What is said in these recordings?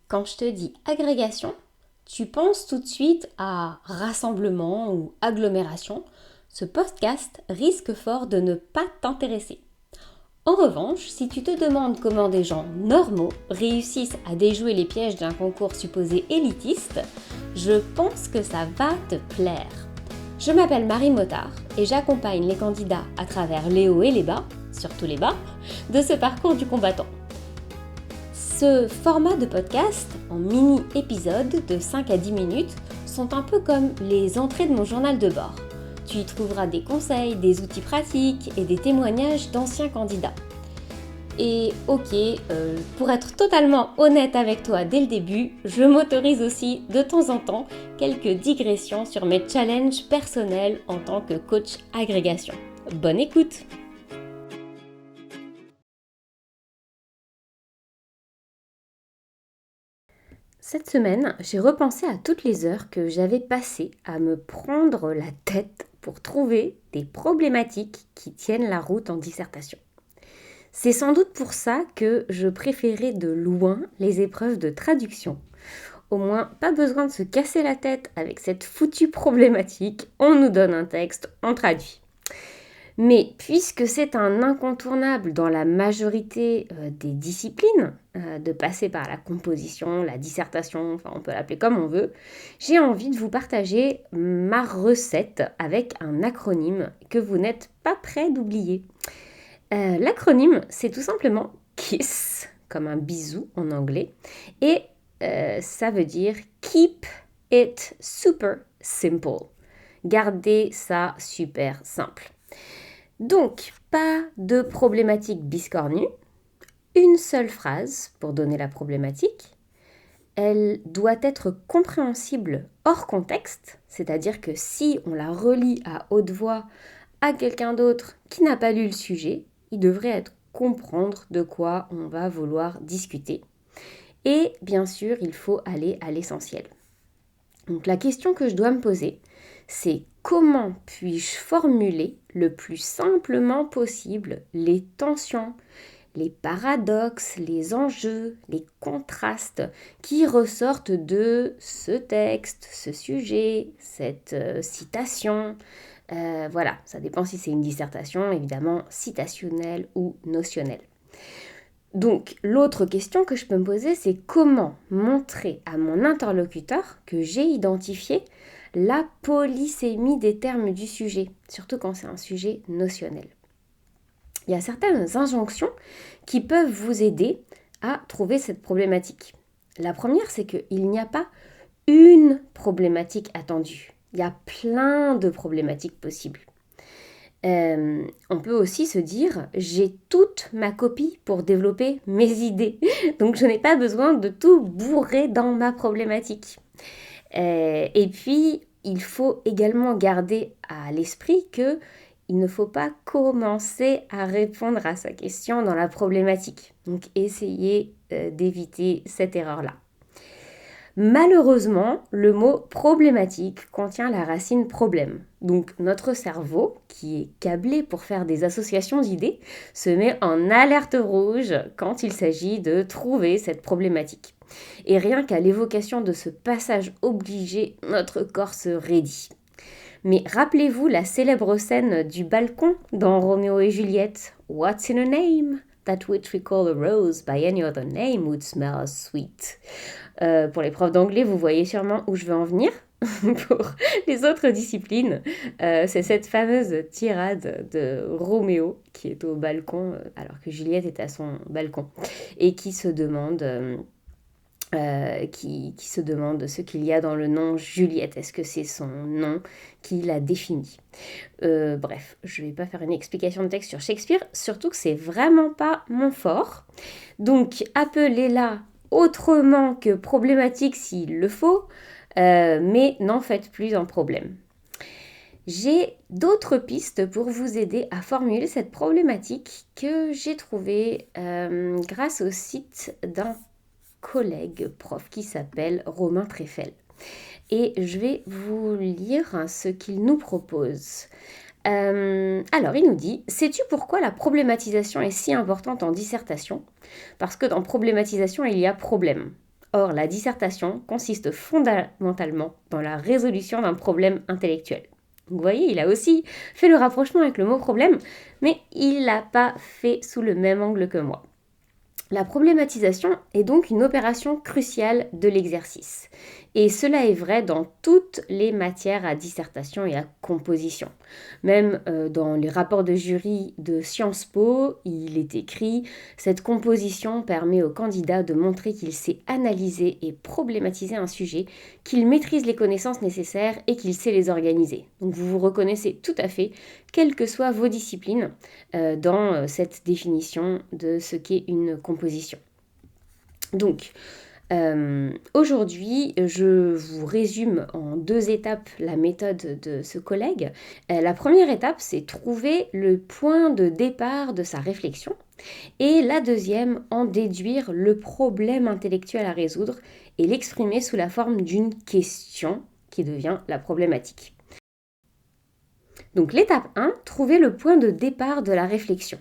Quand je te dis agrégation, tu penses tout de suite à rassemblement ou agglomération. Ce podcast risque fort de ne pas t'intéresser. En revanche, si tu te demandes comment des gens normaux réussissent à déjouer les pièges d'un concours supposé élitiste, je pense que ça va te plaire. Je m'appelle Marie Motard et j'accompagne les candidats à travers les hauts et les bas, surtout les bas, de ce parcours du combattant. Ce format de podcast, en mini-épisodes de 5 à 10 minutes, sont un peu comme les entrées de mon journal de bord. Tu y trouveras des conseils, des outils pratiques et des témoignages d'anciens candidats. Et pour être totalement honnête avec toi dès le début, je m'autorise aussi de temps en temps quelques digressions sur mes challenges personnels en tant que coach agrégation. Bonne écoute! Cette semaine, j'ai repensé à toutes les heures que j'avais passées à me prendre la tête pour trouver des problématiques qui tiennent la route en dissertation. C'est sans doute pour ça que je préférais de loin les épreuves de traduction. Au moins, pas besoin de se casser la tête avec cette foutue problématique, on nous donne un texte, on traduit. Mais puisque c'est un incontournable dans la majorité des disciplines, de passer par la composition, la dissertation, enfin on peut l'appeler comme on veut, j'ai envie de vous partager ma recette avec un acronyme que vous n'êtes pas prêt d'oublier. L'acronyme, c'est tout simplement KISS, comme un bisou en anglais, et ça veut dire Keep It Super Simple. Gardez ça super simple. Donc, pas de problématique biscornue, une seule phrase pour donner la problématique. Elle doit être compréhensible hors contexte, c'est-à-dire que si on la relie à haute voix à quelqu'un d'autre qui n'a pas lu le sujet, il devrait comprendre de quoi on va vouloir discuter. Et bien sûr, il faut aller à l'essentiel. Donc la question que je dois me poser, c'est comment puis-je formuler le plus simplement possible les tensions, les paradoxes, les enjeux, les contrastes qui ressortent de ce texte, ce sujet, cette citation. Voilà, ça dépend si c'est une dissertation, évidemment, citationnelle ou notionnelle. Donc, l'autre question que je peux me poser, c'est comment montrer à mon interlocuteur que j'ai identifié la polysémie des termes du sujet, surtout quand c'est un sujet notionnel. Il y a certaines injonctions qui peuvent vous aider à trouver cette problématique. La première, c'est qu'il n'y a pas une problématique attendue. Il y a plein de problématiques possibles. On peut aussi se dire, j'ai toute ma copie pour développer mes idées. Donc je n'ai pas besoin de tout bourrer dans ma problématique. Et puis, il faut également garder à l'esprit que il ne faut pas commencer à répondre à sa question dans la problématique. Donc essayez d'éviter cette erreur-là. Malheureusement, le mot problématique contient la racine problème. Donc notre cerveau, qui est câblé pour faire des associations d'idées, se met en alerte rouge quand il s'agit de trouver cette problématique. Et rien qu'à l'évocation de ce passage obligé, notre corps se raidit. Mais rappelez-vous la célèbre scène du balcon dans Roméo et Juliette. What's in a name? That which we call a rose by any other name would smell as sweet. Pour les profs d'anglais, vous voyez sûrement où je veux en venir. Pour les autres disciplines, c'est cette fameuse tirade de Roméo qui est au balcon alors que Juliette est à son balcon et qui se demande... qui se demande ce qu'il y a dans le nom Juliette. Est-ce que c'est son nom qui l'a défini? Bref, je ne vais pas faire une explication de texte sur Shakespeare, surtout que c'est vraiment pas mon fort. Donc, appelez-la autrement que problématique s'il le faut, mais n'en faites plus un problème. J'ai d'autres pistes pour vous aider à formuler cette problématique que j'ai trouvée grâce au site d'un collègue prof qui s'appelle Romain Treffel. Et je vais vous lire ce qu'il nous propose. Alors, il nous dit « Sais-tu pourquoi la problématisation est si importante en dissertation ? Parce que dans problématisation, il y a problème. Or, la dissertation consiste fondamentalement dans la résolution d'un problème intellectuel. Vous voyez, il a aussi fait le rapprochement avec le mot problème, mais il l'a pas fait sous le même angle que moi. La problématisation est donc une opération cruciale de l'exercice. Et cela est vrai dans toutes les matières à dissertation et à composition. Même dans les rapports de jury de Sciences Po, il est écrit « Cette composition permet au candidat de montrer qu'il sait analyser et problématiser un sujet, qu'il maîtrise les connaissances nécessaires et qu'il sait les organiser. » Donc vous vous reconnaissez tout à fait, quelles que soient vos disciplines, dans cette définition de ce qu'est une composition. Donc, aujourd'hui, je vous résume en 2 étapes la méthode de ce collègue. La première étape, c'est trouver le point de départ de sa réflexion. Et la deuxième, en déduire le problème intellectuel à résoudre et l'exprimer sous la forme d'une question qui devient la problématique. Donc l'étape 1, trouver le point de départ de la réflexion.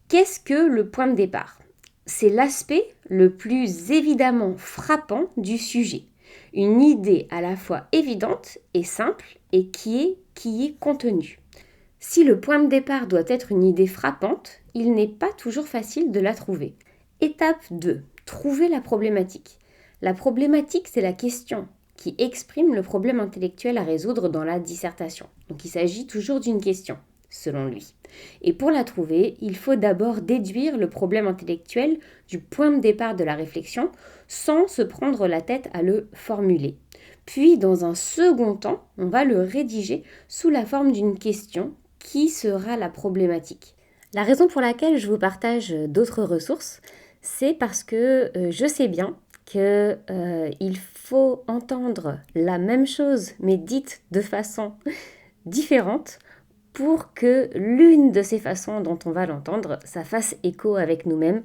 Qu'est-ce que le point de départ ? C'est l'aspect le plus évidemment frappant du sujet. Une idée à la fois évidente et simple et qui est contenue. Si le point de départ doit être une idée frappante, il n'est pas toujours facile de la trouver. Étape 2. Trouver la problématique. La problématique, c'est la question qui exprime le problème intellectuel à résoudre dans la dissertation. Donc il s'agit toujours d'une question, selon lui. Et pour la trouver, il faut d'abord déduire le problème intellectuel du point de départ de la réflexion sans se prendre la tête à le formuler. Puis, dans un second temps, on va le rédiger sous la forme d'une question qui sera la problématique. La raison pour laquelle je vous partage d'autres ressources, c'est parce que je sais bien qu'il faut entendre la même chose mais dite de façon différente pour que l'une de ces façons dont on va l'entendre, ça fasse écho avec nous-mêmes.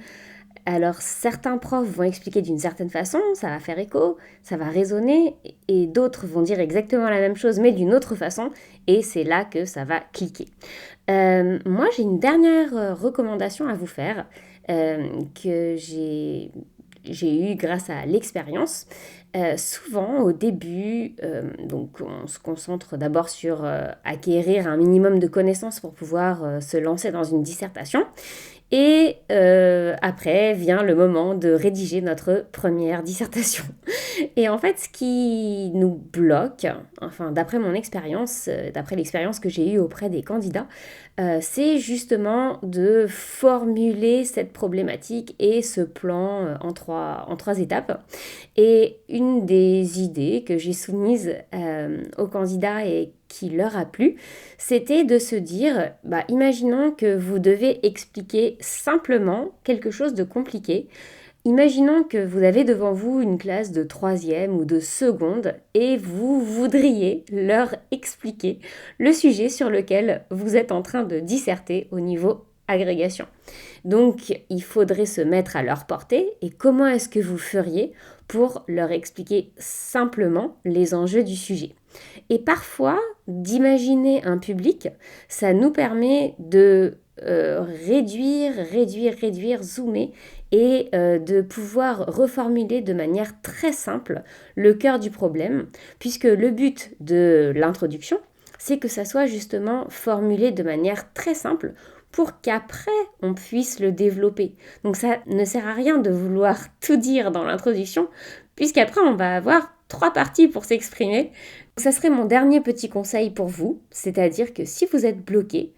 Alors certains profs vont expliquer d'une certaine façon, ça va faire écho, ça va résonner, et d'autres vont dire exactement la même chose mais d'une autre façon, et c'est là que ça va cliquer. Moi j'ai une dernière recommandation à vous faire que j'ai eue grâce à l'expérience. Souvent au début, donc on se concentre d'abord sur acquérir un minimum de connaissances pour pouvoir se lancer dans une dissertation. Et après vient le moment de rédiger notre première dissertation. Et en fait, ce qui nous bloque, enfin d'après mon expérience, d'après l'expérience que j'ai eue auprès des candidats, c'est justement de formuler cette problématique et ce plan en trois étapes. Et une des idées que j'ai soumises aux candidats et qui leur a plu, c'était de se dire, imaginons que vous devez expliquer simplement quelque chose de compliqué. Imaginons que vous avez devant vous une classe de 3e ou de seconde et vous voudriez leur expliquer le sujet sur lequel vous êtes en train de disserter au niveau agrégation. Donc, il faudrait se mettre à leur portée. Et comment est-ce que vous feriez pour leur expliquer simplement les enjeux du sujet ? Et parfois, d'imaginer un public, ça nous permet de réduire, zoomer et de pouvoir reformuler de manière très simple le cœur du problème, puisque le but de l'introduction, c'est que ça soit justement formulé de manière très simple pour qu'après on puisse le développer. Donc ça ne sert à rien de vouloir tout dire dans l'introduction, puisqu'après on va avoir 3 parties pour s'exprimer. Ça serait mon dernier petit conseil pour vous, c'est-à-dire que si vous êtes bloqué,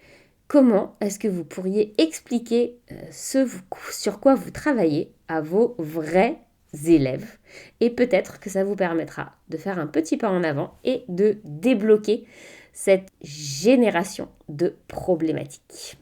comment est-ce que vous pourriez expliquer ce sur quoi vous travaillez à vos vrais élèves ? Et peut-être que ça vous permettra de faire un petit pas en avant et de débloquer cette génération de problématiques.